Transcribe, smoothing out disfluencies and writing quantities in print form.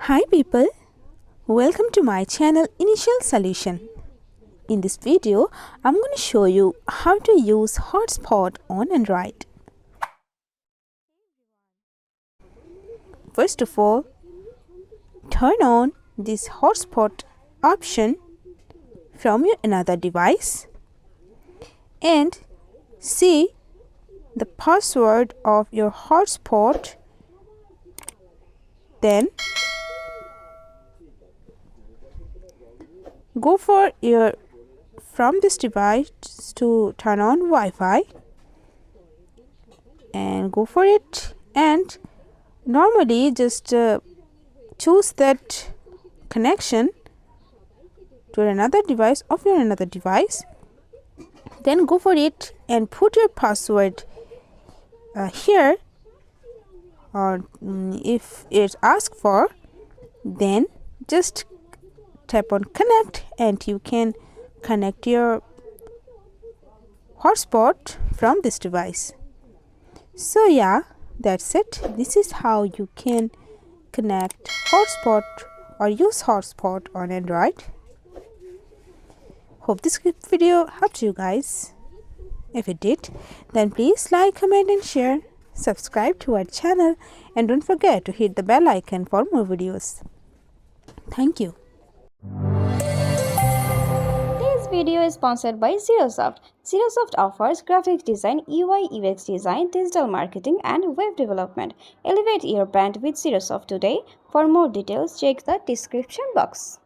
Hi people, welcome to my channel Initial Solution. In this video, I'm going to show you how to use Hotspot on Android. First of all, turn on this Hotspot option from your another device and see the password of your hotspot. Then go for your from this device to turn on Wi-Fi and go for it, and normally just choose that connection to another device of your another device. Then go for it and put your password here, or if it's asked for, then just tap on connect and you can connect your hotspot from this device. So yeah, that's it. This is how you can connect hotspot or use hotspot on Android. Hope this video helped you guys. If it did, then please like, comment and share. Subscribe to our channel and don't forget to hit the bell icon for more videos. Thank you. This video is sponsored by Zerosoft. Zerosoft offers graphics design, UI UX design, digital marketing and web development. Elevate your brand with Zerosoft today. For more details, check the description box.